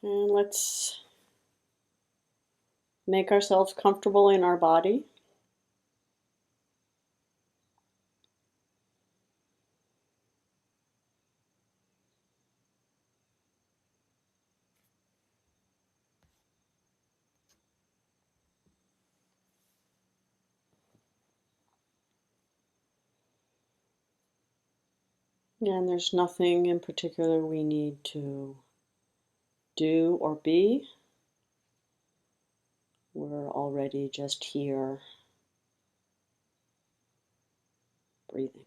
And let's make ourselves comfortable in our body. And there's nothing in particular we need to do or be. We're already just here, breathing.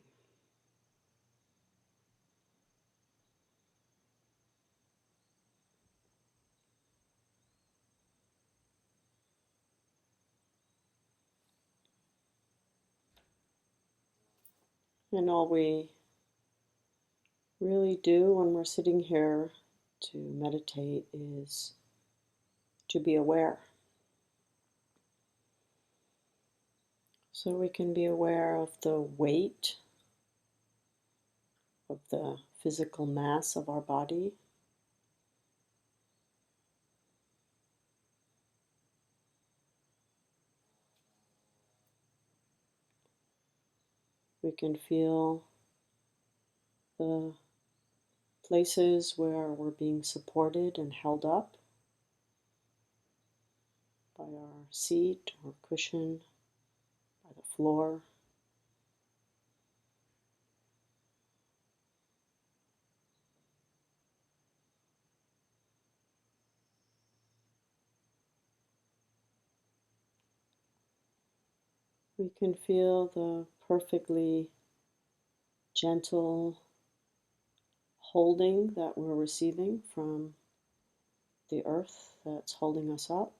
And all we really do when we're sitting here to meditate is to be aware. So we can be aware of the weight of the physical mass of our body. We can feel the places where we're being supported and held up by our seat or cushion, by the floor. We can feel the perfectly gentle holding that we're receiving from the earth that's holding us up.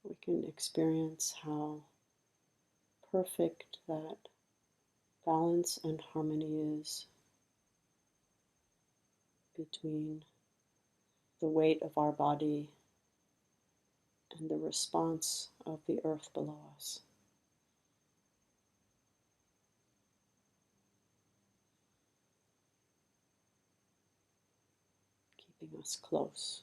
We can experience how perfect that balance and harmony is between the weight of our body and the response of the earth below us. Keeping us close.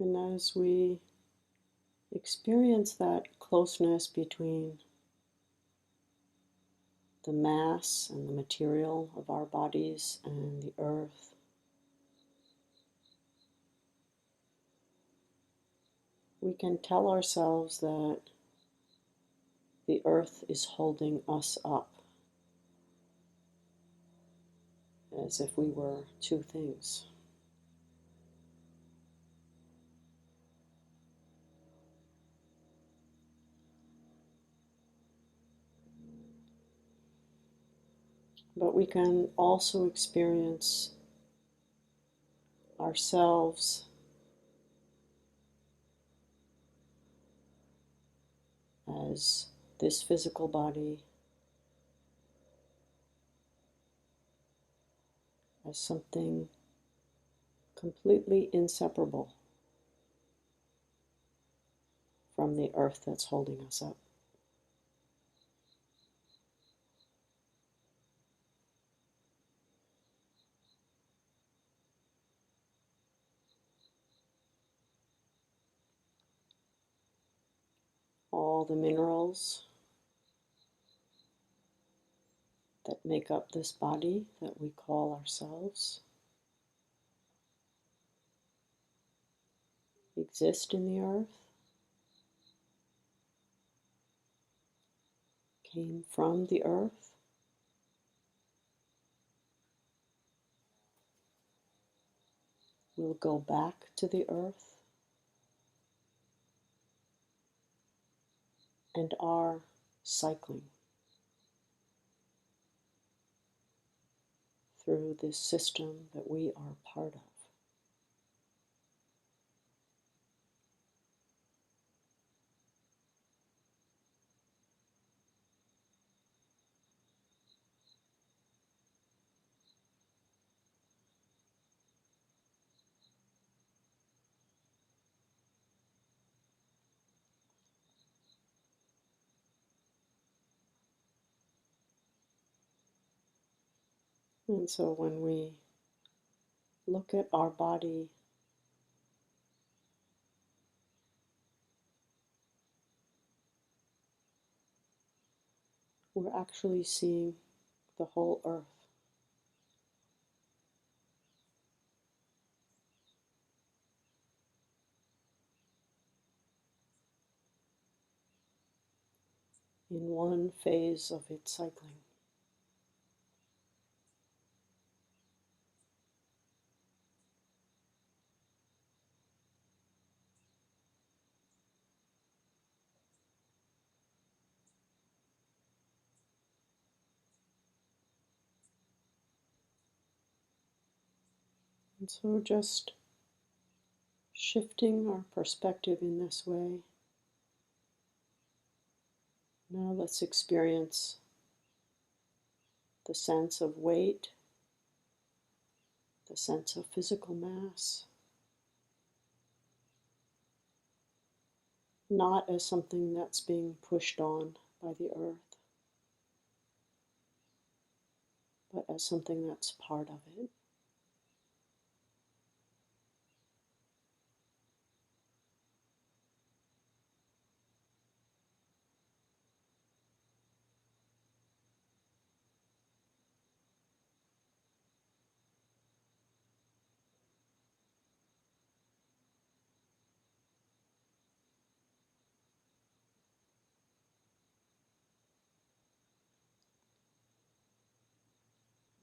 And as we experience that closeness between the mass and the material of our bodies and the earth, we can tell ourselves that the earth is holding us up as if we were two things. But we can also experience ourselves as this physical body, as something completely inseparable from the earth that's holding us up. All the minerals that make up this body that we call ourselves exist in the earth, came from the earth, we'll go back to the earth and are cycling through this system that we are part of. And so when we look at our body, we're actually seeing the whole earth. In one phase of its cycling. And so just shifting our perspective in this way. Now let's experience the sense of weight, the sense of physical mass, not as something that's being pushed on by the earth, but as something that's part of it.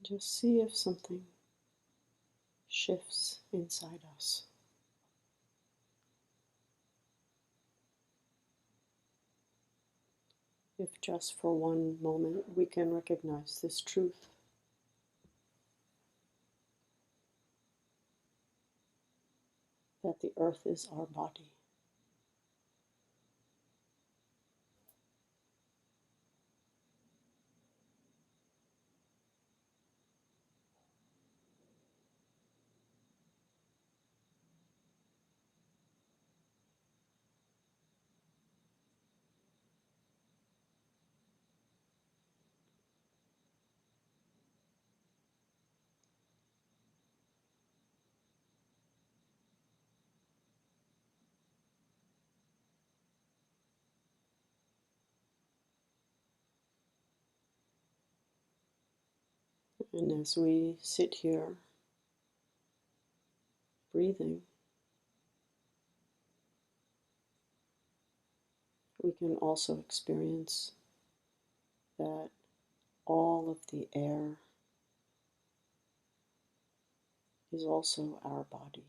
Just see if something shifts inside us. If just for one moment we can recognize this truth, that the earth is our body. And as we sit here breathing, we can also experience that all of the air is also our body.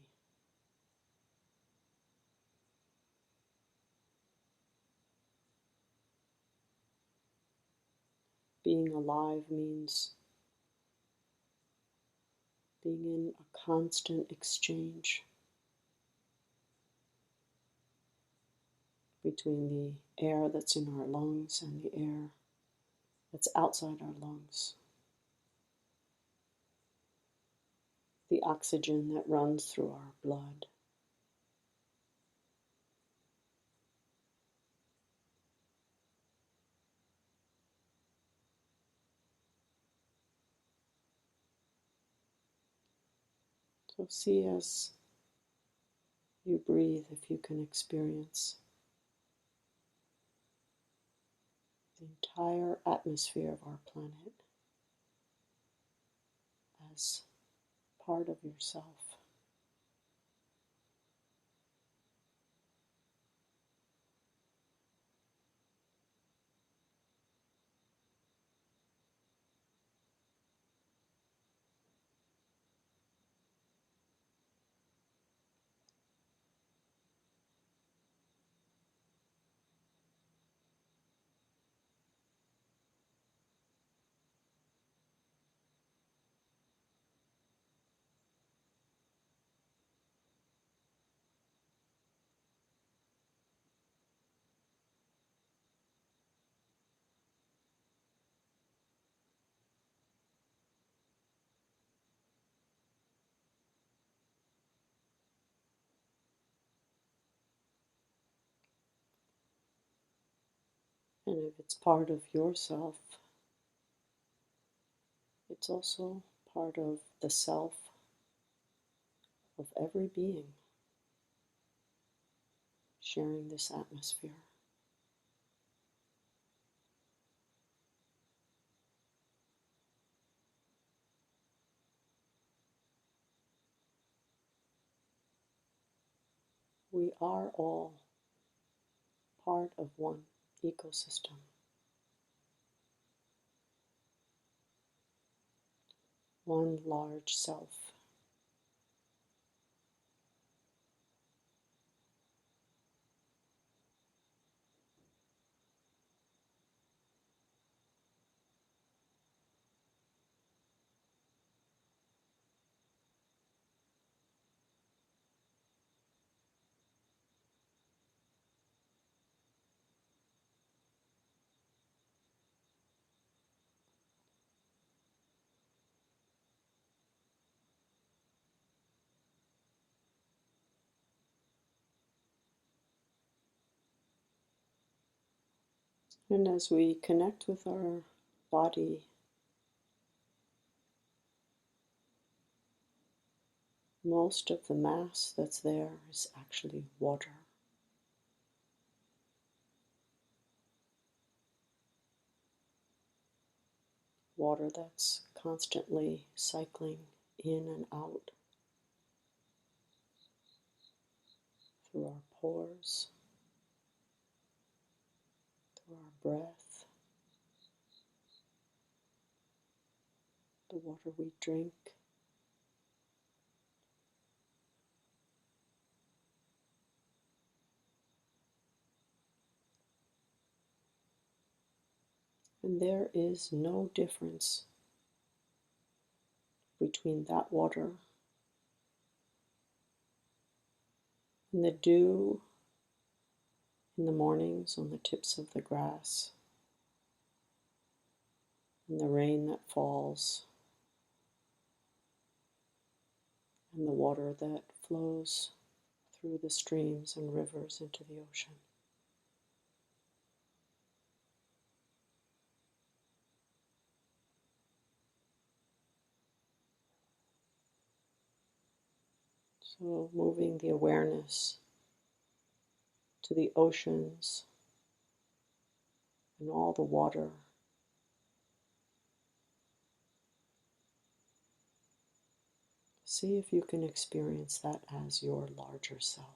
Being alive means being in a constant exchange between the air that's in our lungs and the air that's outside our lungs. The oxygen that runs through our blood. So see as you breathe if you can experience the entire atmosphere of our planet as part of yourself. And if it's part of yourself, it's also part of the self of every being sharing this atmosphere. We are all part of one ecosystem, one large self. And as we connect with our body, most of the mass that's there is actually water. Water that's constantly cycling in and out through our pores, through our breath, the water we drink. And there is no difference between that water and the dew in the mornings on the tips of the grass, and the rain that falls, and the water that flows through the streams and rivers into the ocean. So moving the awareness to the oceans and all the water. See if you can experience that as your larger self.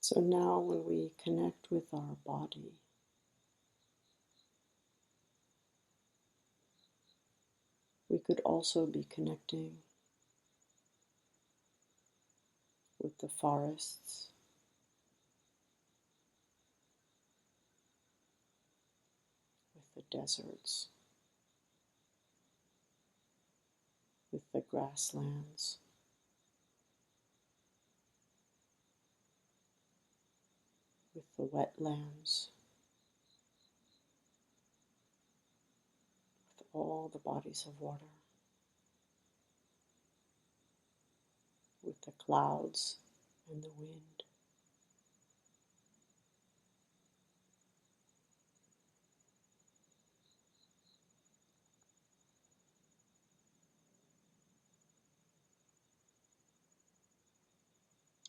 So now when we connect with our body, we could also be connecting with the forests, with the deserts, with the grasslands, with the wetlands, with all the bodies of water, with the clouds and the wind.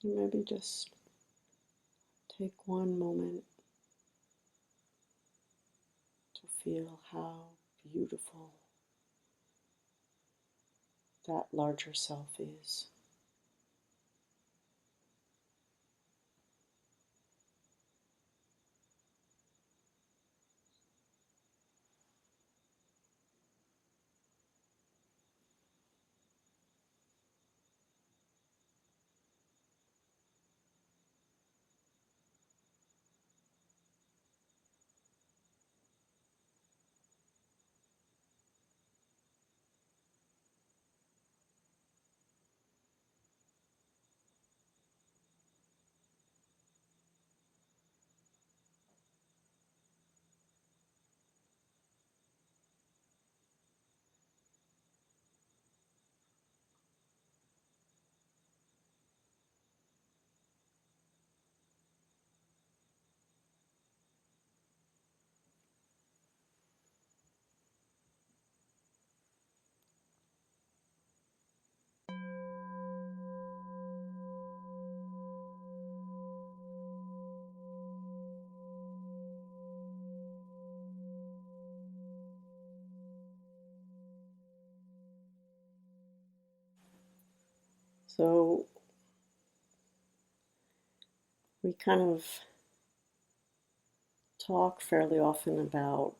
And maybe just take one moment to feel how beautiful that larger self is. So we kind of talk fairly often about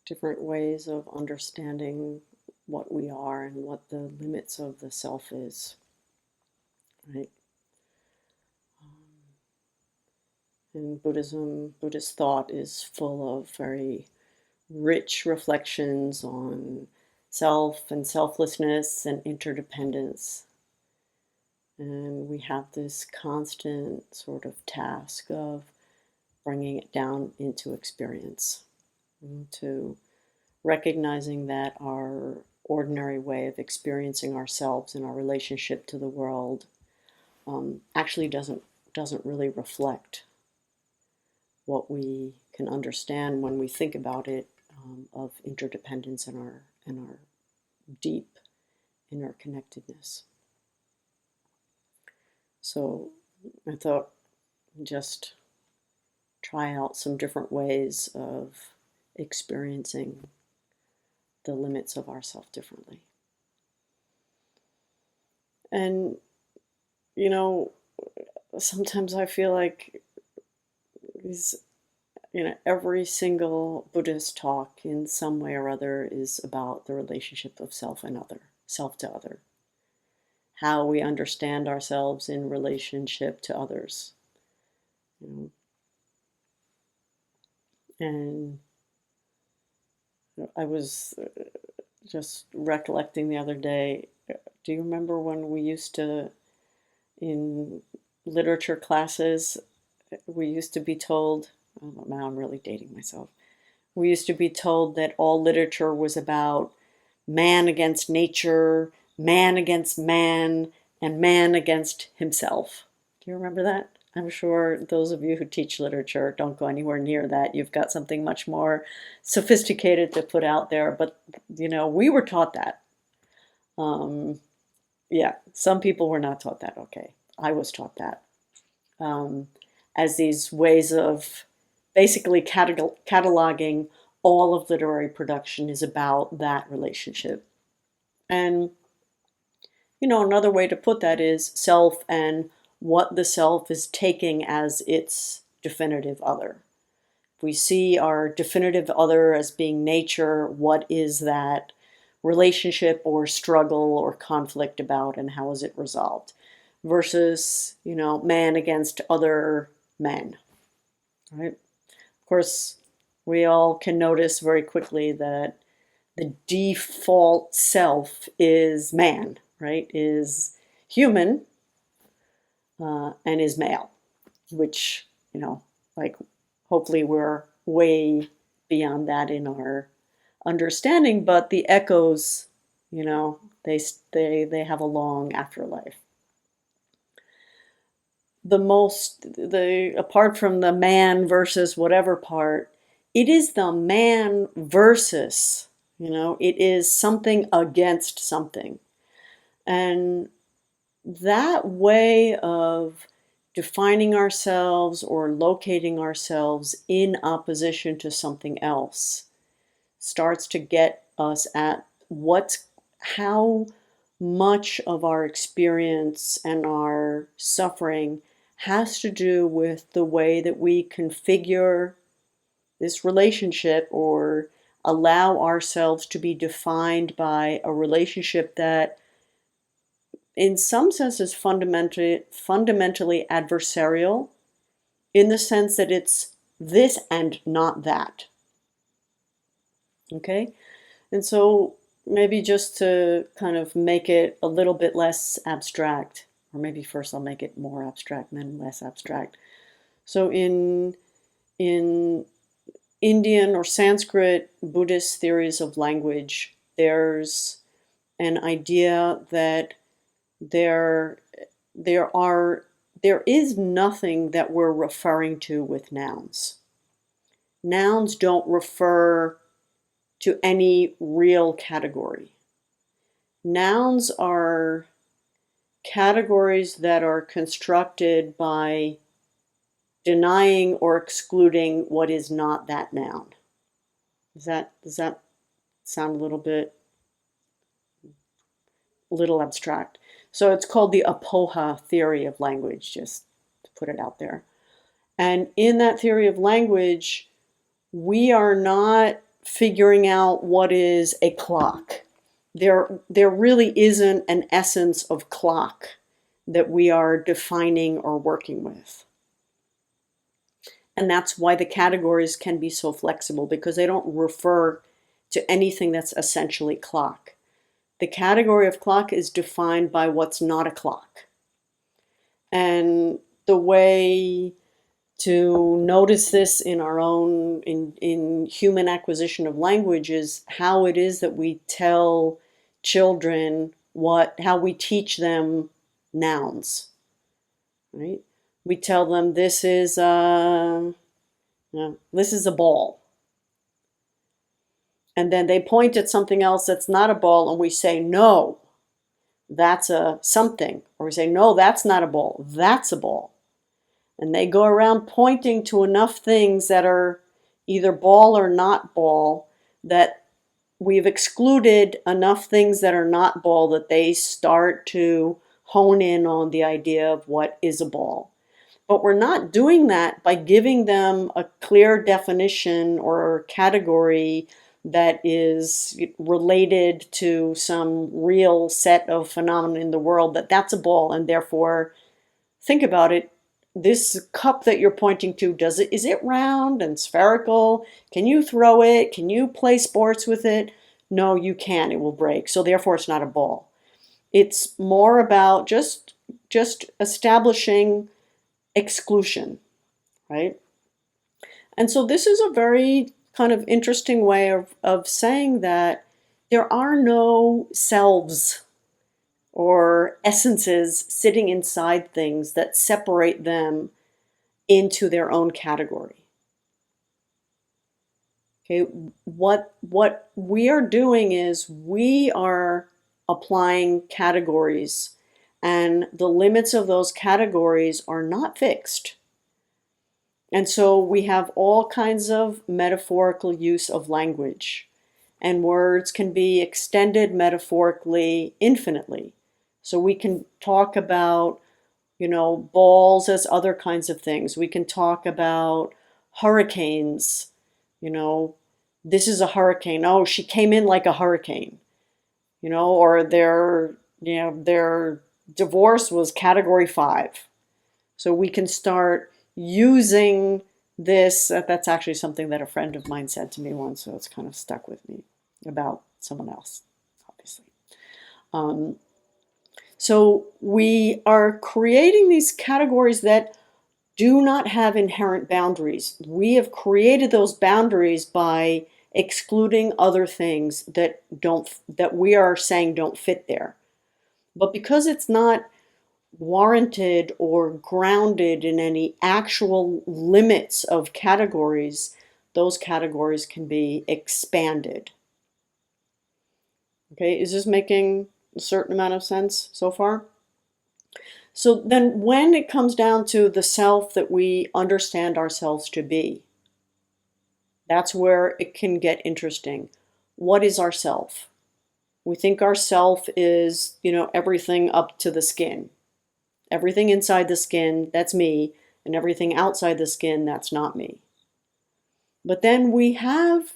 different ways of understanding what we are and what the limits of the self is, right? In Buddhism, Buddhist thought is full of very rich reflections on self and selflessness and interdependence. And we have this constant sort of task of bringing it down into experience, to recognizing that our ordinary way of experiencing ourselves and our relationship to the world actually doesn't really reflect what we can understand when we think about it, of interdependence and our deep interconnectedness. So I thought just try out some different ways of experiencing the limits of ourself differently. And you know, sometimes I feel like these, every single Buddhist talk in some way or other is about the relationship of self and other, self to other, how we understand ourselves in relationship to others. And I was just recollecting the other day, do you remember when we used to, in literature classes, we used to be told, oh, now I'm really dating myself, we used to be told that all literature was about man against nature, man against man, and man against himself. Do you remember that? I'm sure those of you who teach literature don't go anywhere near that. You've got something much more sophisticated to put out there. But, we were taught that. Yeah, some people were not taught that. Okay, I was taught that. As these ways of basically cataloging all of literary production is about that relationship. And, another way to put that is self and what the self is taking as its definitive other. If we see our definitive other as being nature, what is that relationship or struggle or conflict about, and how is it resolved? Versus, man against other men, right? Of course, we all can notice very quickly that the default self is man, right? Is human, and is male, which, like, hopefully we're way beyond that in our understanding, but the echoes, they have a long afterlife. Apart from the man versus whatever part, it is the man versus, it is something against something. And that way of defining ourselves or locating ourselves in opposition to something else starts to get us at how much of our experience and our suffering has to do with the way that we configure this relationship or allow ourselves to be defined by a relationship that in some sense is fundamentally adversarial, in the sense that it's this and not that. Okay? And so maybe just to kind of make it a little bit less abstract, or maybe first I'll make it more abstract and then less abstract. So in Indian or Sanskrit Buddhist theories of language, there's an idea that there there are there is nothing that we're referring to with nouns. Nouns don't refer to any real category. Nouns are categories that are constructed by denying or excluding what is not that noun. Does that sound a little abstract? So it's called the apoha theory of language, just to put it out there. And in that theory of language, we are not figuring out what is a clock. There really isn't an essence of clock that we are defining or working with. And that's why the categories can be so flexible, because they don't refer to anything that's essentially clock. The category of clock is defined by what's not a clock. And the way to notice this in our own, in human acquisition of language, is how it is that we tell children how we teach them nouns, right? We tell them this is a ball. And then they point at something else that's not a ball, and we say, no, that's a something. Or we say, no, that's not a ball, that's a ball. And they go around pointing to enough things that are either ball or not ball, that we've excluded enough things that are not ball that they start to hone in on the idea of what is a ball. But we're not doing that by giving them a clear definition or category that is related to some real set of phenomena in the world, that's a ball, and therefore, think about it, this cup that you're pointing to, is it round and spherical? Can you throw it? Can you play sports with it? No, you can't, it will break. So therefore it's not a ball. It's more about just establishing exclusion, right? And so this is a very kind of interesting way of saying that there are no selves or essences sitting inside things that separate them into their own category. Okay, what we are doing is we are applying categories, and the limits of those categories are not fixed. And so we have all kinds of metaphorical use of language, and words can be extended metaphorically infinitely. So we can talk about, balls as other kinds of things. We can talk about hurricanes, this is a hurricane. Oh, she came in like a hurricane, or their divorce was category 5. So we can start using this. That's actually something that a friend of mine said to me once, so it's kind of stuck with me, about someone else, obviously. So we are creating these categories that do not have inherent boundaries. We have created those boundaries by excluding other things that we are saying don't fit there. But because it's not warranted or grounded in any actual limits of categories, those categories can be expanded. Okay, is this making a certain amount of sense so far? So then when it comes down to the self that we understand ourselves to be, that's where it can get interesting. What is our self? We think our self is, everything up to the skin. Everything inside the skin, that's me, and everything outside the skin, that's not me. But then we have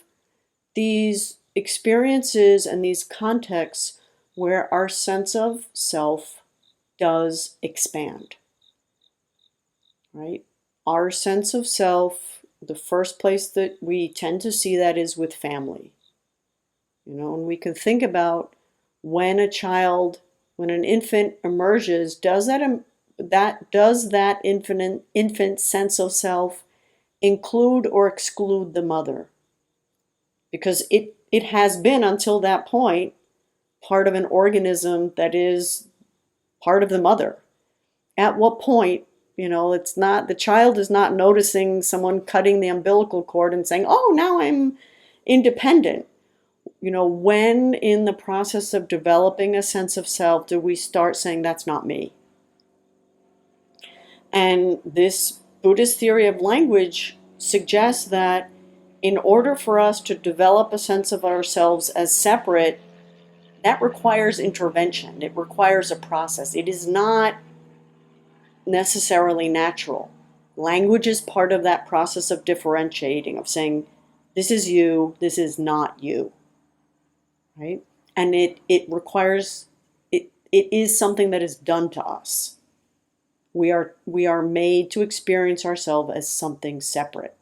these experiences and these contexts where our sense of self does expand, right? Our sense of self, the first place that we tend to see that is with family. And we can think about when when an infant emerges, does that infant sense of self include or exclude the mother? Because it has been until that point part of an organism that is part of the mother. At what point, it's not, the child is not noticing someone cutting the umbilical cord and saying, oh, now I'm independent. When in the process of developing a sense of self do we start saying that's not me? And this Buddhist theory of language suggests that in order for us to develop a sense of ourselves as separate, that requires intervention. It requires a process. It is not necessarily natural. Language is part of that process of differentiating, of saying, this is you, this is not you, right? And it requires, it is something that is done to us. We are made to experience ourselves as something separate.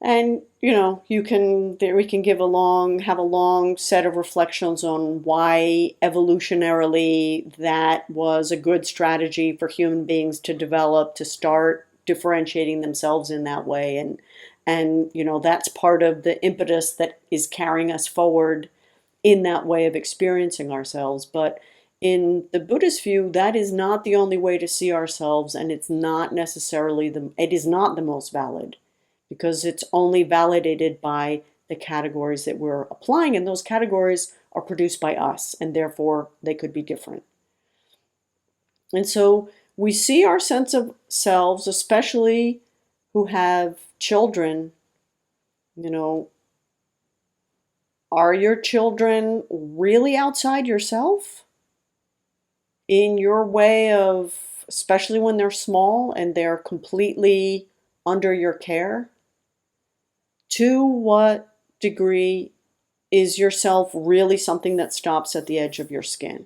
And we can have a long set of reflections on why evolutionarily that was a good strategy for human beings to develop, to start differentiating themselves in that way. And that's part of the impetus that is carrying us forward in that way of experiencing ourselves. But in the Buddhist view, that is not the only way to see ourselves, and it's not necessarily it is not the most valid, because it's only validated by the categories that we're applying, and those categories are produced by us, and therefore they could be different. And so we see our sense of selves, especially who have children, are your children really outside yourself? In your way of, especially when they're small and they're completely under your care? To what degree is yourself really something that stops at the edge of your skin?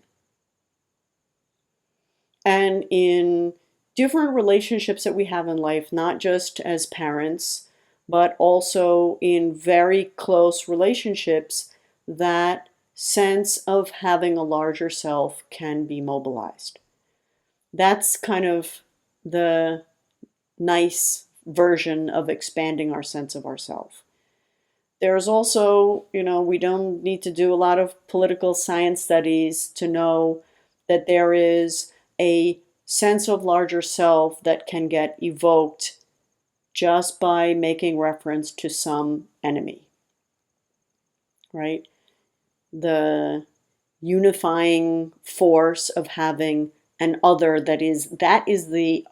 And in different relationships that we have in life, not just as parents, but also in very close relationships, that sense of having a larger self can be mobilized. That's kind of the nice version of expanding our sense of ourself. There's also, we don't need to do a lot of political science studies to know that there is a sense of larger self that can get evoked just by making reference to some enemy, right? The unifying force of having an other that is the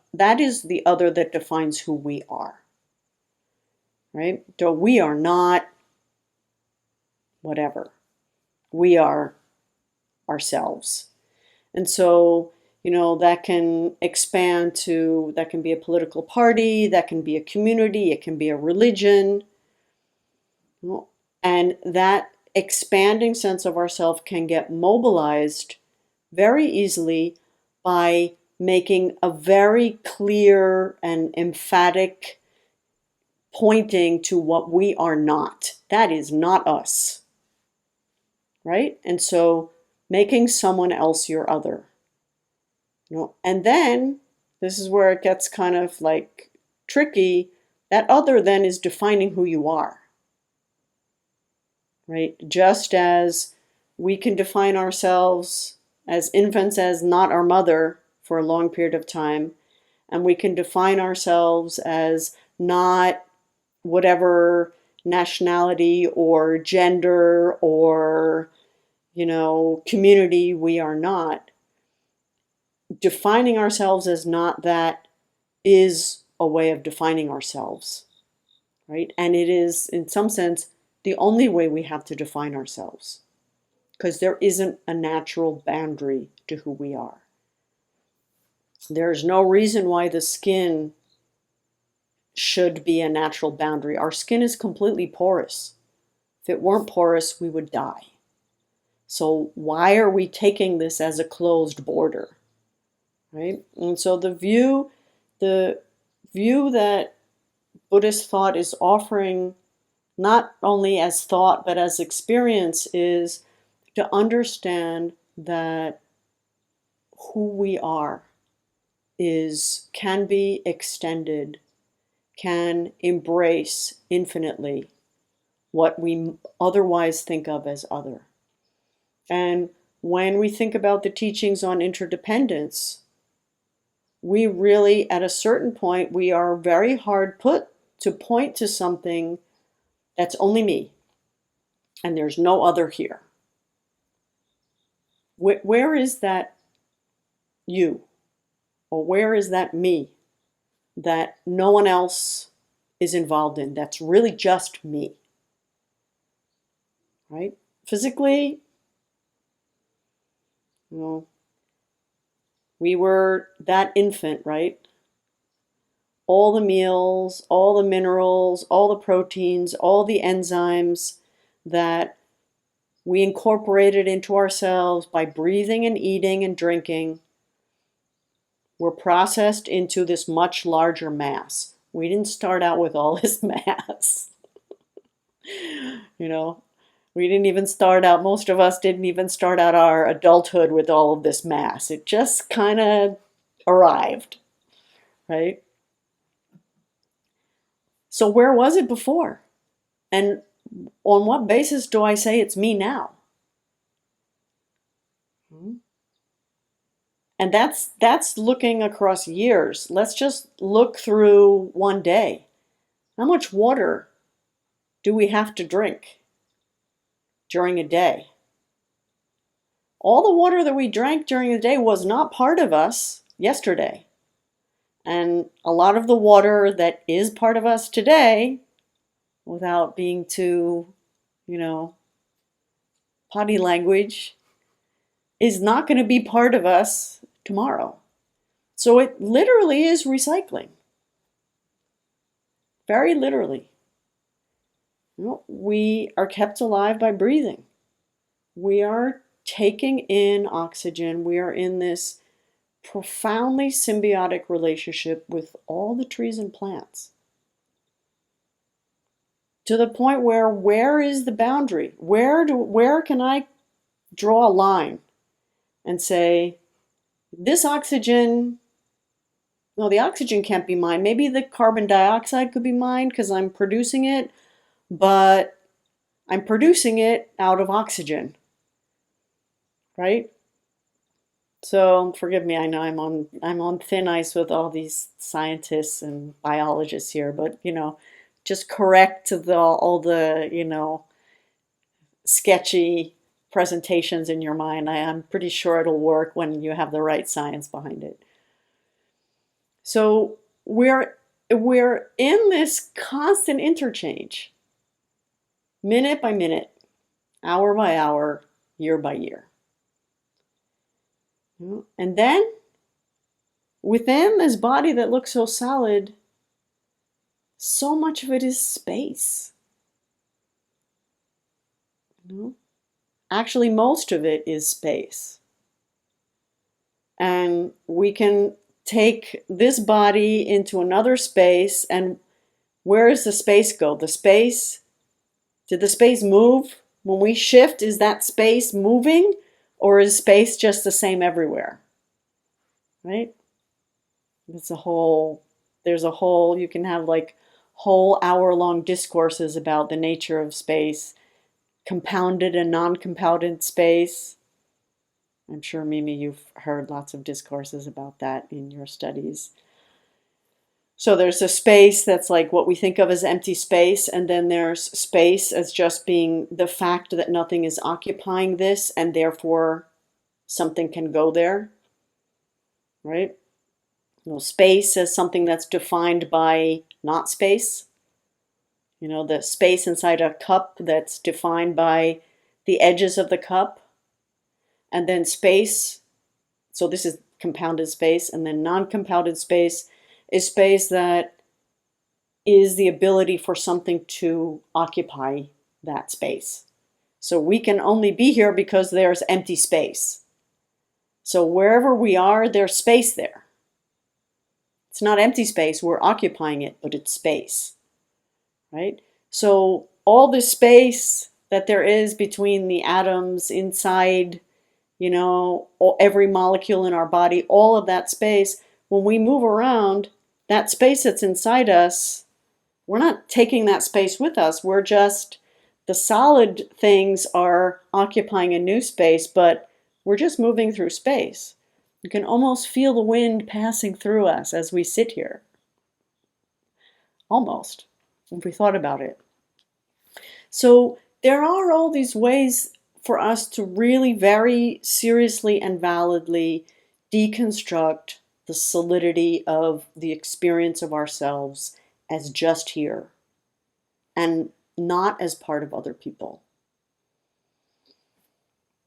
other that defines who we are, right? So we are not whatever. We are ourselves. And so, that can expand to, that can be a political party, that can be a community, it can be a religion. And that expanding sense of ourself can get mobilized very easily by making a very clear and emphatic pointing to what we are not. That is not us, right? And so making someone else your other. And then this is where it gets kind of like tricky. That other then is defining who you are, right? Just as we can define ourselves as infants as not our mother for a long period of time, and we can define ourselves as not whatever nationality or gender or community we are not. defining ourselves as not that is a way of defining ourselves, right? And it is, in some sense, the only way we have to define ourselves, because there isn't a natural boundary to who we are. There's no reason why the skin should be a natural boundary. Our skin is completely porous. If it weren't porous, we would die. So why are we taking this as a closed border, right? And so the view that Buddhist thought is offering, not only as thought but as experience, is to understand that who we are can be extended, can embrace infinitely what we otherwise think of as other. And when we think about the teachings on interdependence, we really, at a certain point, we are very hard put to point to something that's only me, and there's no other here. Where is that you? Or where is that me that no one else is involved in? That's really just me, right? Physically, we were that infant, right? All the meals, all the minerals, all the proteins, all the enzymes that we incorporated into ourselves by breathing and eating and drinking were processed into this much larger mass. We didn't start out with all this mass. We didn't even start out, most of us didn't even start out our adulthood with all of this mass. It just kind of arrived, right? So where was it before? And on what basis do I say it's me now? And that's looking across years. Let's just look through one day. How much water do we have to drink during a day? All the water that we drank during the day was not part of us yesterday. And a lot of the water that is part of us today, without being too, potty language, is not going to be part of us tomorrow. So it literally is recycling. Very literally. We are kept alive by breathing. We are taking in oxygen. We are in this profoundly symbiotic relationship with all the trees and plants. To the point where is the boundary? Where can I draw a line and say, this oxygen, no, the oxygen can't be mine. Maybe the carbon dioxide could be mine because I'm producing it, but I'm producing it out of oxygen, right? So forgive me, I know I'm on thin ice with all these scientists and biologists here, but just correct all the sketchy presentations in your mind. I'm pretty sure it'll work when you have the right science behind it. So we're in this constant interchange, minute by minute, hour by hour, year by year. And then within this body that looks so solid, so much of it is space. Actually, most of it is space. And we can take this body into another space, and where does the space go? Did the space move? When we shift, is that space moving, or is space just the same everywhere? Right? There's a whole, you can have like whole hour-long discourses about the nature of space, compounded and non-compounded space. I'm sure, Mimi, you've heard lots of discourses about that in your studies. So there's a space that's like what we think of as empty space, and then there's space as just being the fact that nothing is occupying this, and therefore something can go there. right? Space as something that's defined by not space. The space inside a cup that's defined by the edges of the cup. And then space, so this is compounded space, and then non-compounded space is space that is the ability for something to occupy that space. So we can only be here because there's empty space. So wherever we are, there's space there. It's not empty space, we're occupying it, but it's space, right? So all this space that there is between the atoms inside, every molecule in our body, all of that space, when we move around, that space that's inside us, we're not taking that space with us. We're just, the solid things are occupying a new space, but we're just moving through space. You can almost feel the wind passing through us as we sit here. Almost, if we thought about it. So there are all these ways for us to really very seriously and validly deconstruct the solidity of the experience of ourselves as just here and not as part of other people.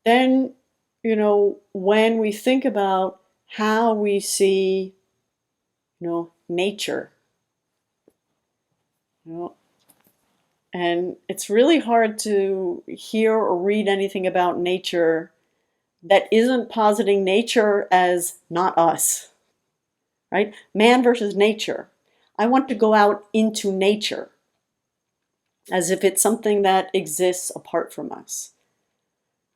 Then, when we think about how we see, nature, and it's really hard to hear or read anything about nature that isn't positing nature as not us, right? Man versus nature. I want to go out into nature as if it's something that exists apart from us,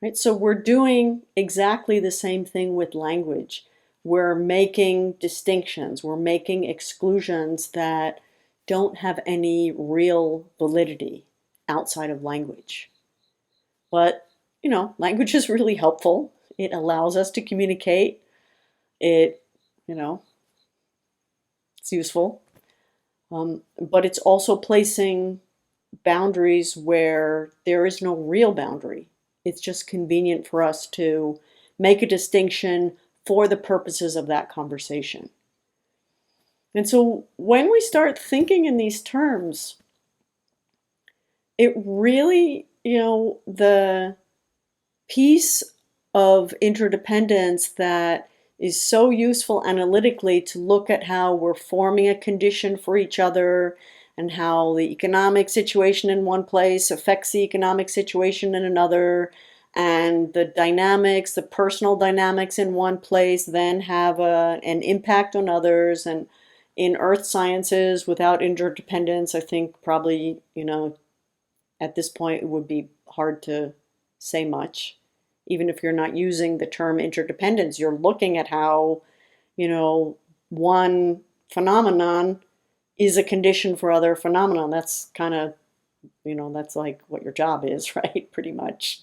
right? So we're doing exactly the same thing with language. We're making distinctions, we're making exclusions that don't have any real validity outside of language. But, language is really helpful. It allows us to communicate. It's useful. But it's also placing boundaries where there is no real boundary. It's just convenient for us to make a distinction for the purposes of that conversation. And so when we start thinking in these terms, it really, the piece of interdependence that is so useful analytically to look at how we're forming a condition for each other and how the economic situation in one place affects the economic situation in another, and the dynamics, the personal dynamics in one place then have an impact on others. And in earth sciences, without interdependence, I think probably, at this point it would be hard to say much. Even if you're not using the term interdependence, you're looking at how, one phenomenon is a condition for other phenomenon. That's kind of, that's like what your job is, right? Pretty much.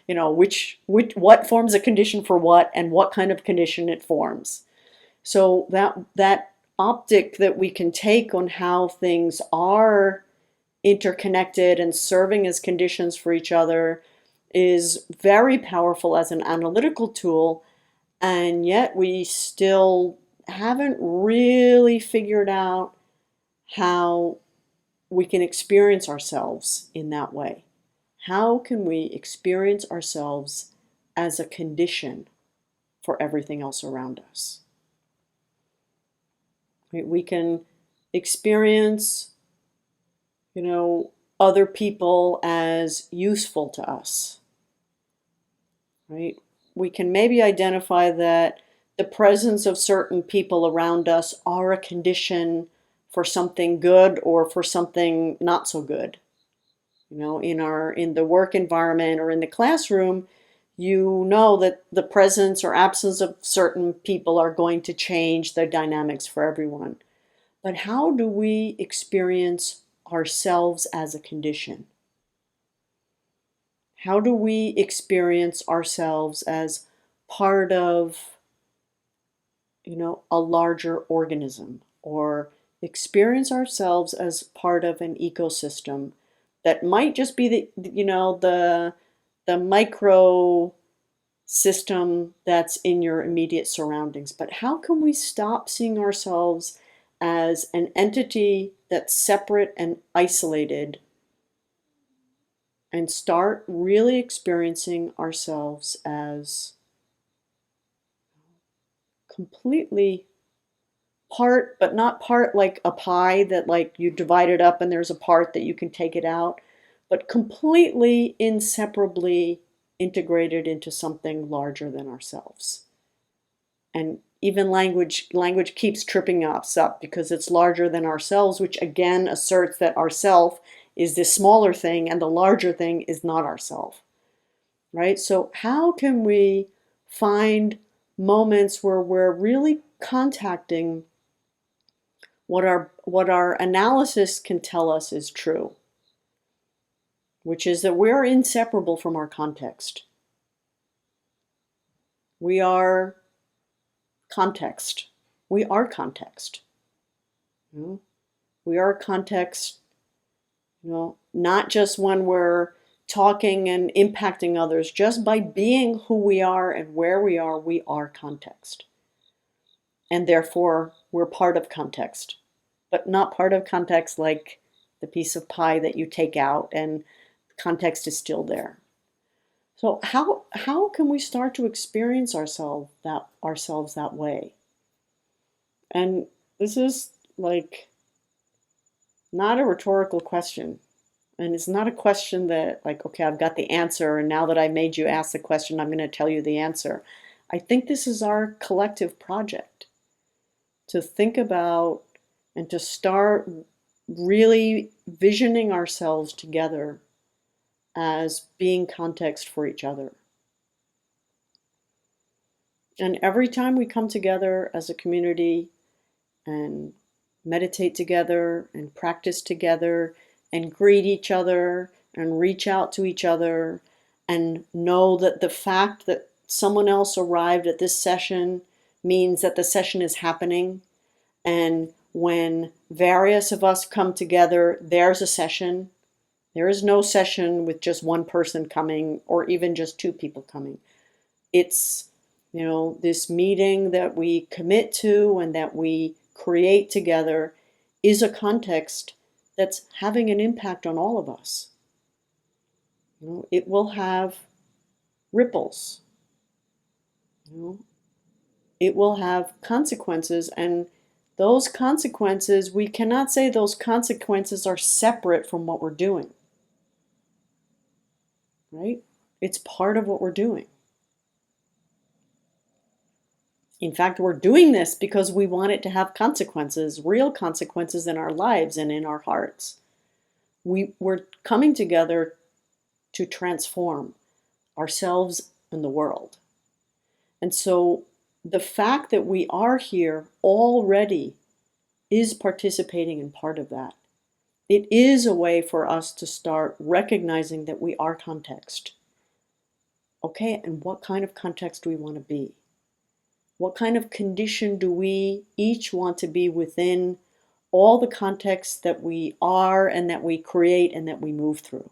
What forms a condition for what and what kind of condition it forms. So that optic that we can take on how things are interconnected and serving as conditions for each other is very powerful as an analytical tool, and yet we still haven't really figured out how we can experience ourselves in that way. How can we experience ourselves as a condition for everything else around us? We can experience, other people as useful to us, right? We can maybe identify that the presence of certain people around us are a condition for something good or for something not so good. In the work environment or in the classroom, that the presence or absence of certain people are going to change the dynamics for everyone. But how do we experience ourselves as a condition? How do we experience ourselves as part of, a larger organism, or experience ourselves as part of an ecosystem that might just be the micro system that's in your immediate surroundings. But how can we stop seeing ourselves as an entity that's separate and isolated and start really experiencing ourselves as completely part, but not part like a pie that like you divide it up and there's a part that you can take it out, but completely inseparably integrated into something larger than ourselves. And even language keeps tripping us up because it's larger than ourselves, which again asserts that ourself is this smaller thing and the larger thing is not ourself, right? So how can we find moments where we're really contacting what our analysis can tell us is true, which is that we're inseparable from our context. We are context. We are context. You know? We are context, not just when we're talking and impacting others, just by being who we are and where we are context. And therefore, we're part of context, but not part of context like the piece of pie that you take out and context is still there. So how can we start to experience ourselves that way? And this is like not a rhetorical question. And it's not a question that like, okay, I've got the answer, and now that I made you ask the question, I'm going to tell you the answer. I think this is our collective project to think about and to start really visioning ourselves together as being context for each other. And every time we come together as a community and meditate together and practice together and greet each other and reach out to each other and know that the fact that someone else arrived at this session means that the session is happening. And when various of us come together, there's a session. There is no session with just one person coming or even just two people coming. It's, this meeting that we commit to and that we create together is a context that's having an impact on all of us. It will have ripples. It will have consequences, and those consequences, we cannot say those consequences are separate from what we're doing. Right? It's part of what we're doing. In fact, we're doing this because we want it to have consequences, real consequences in our lives and in our hearts. We're coming together to transform ourselves and the world. And so the fact that we are here already is participating in part of that. It is a way for us to start recognizing that we are context. Okay, and what kind of context do we want to be? What kind of condition do we each want to be within all the contexts that we are and that we create and that we move through?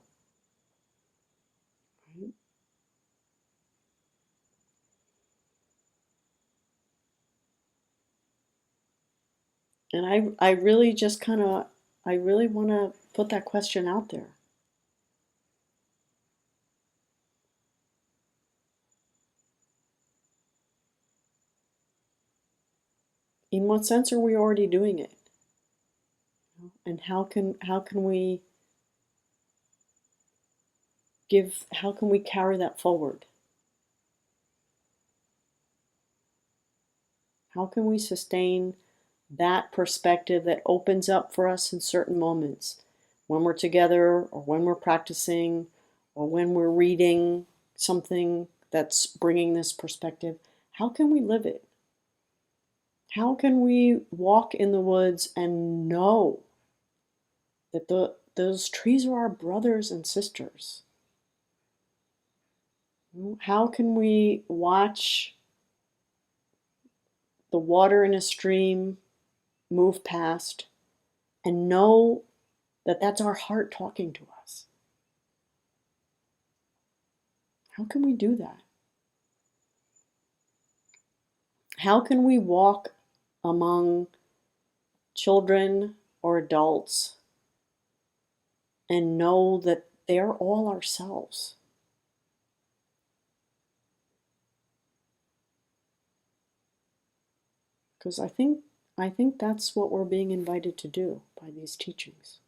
And I really just I really want to put that question out there. In what sense are we already doing it? And how can we how can we carry that forward? How can we sustain that perspective that opens up for us in certain moments when we're together or when we're practicing or when we're reading something that's bringing this perspective? How can we live it? How can we walk in the woods and know that those trees are our brothers and sisters? How can we watch the water in a stream move past and know that that's our heart talking to us? How can we do that? How can we walk among children or adults and know that they're all ourselves? Because I think that's what we're being invited to do by these teachings.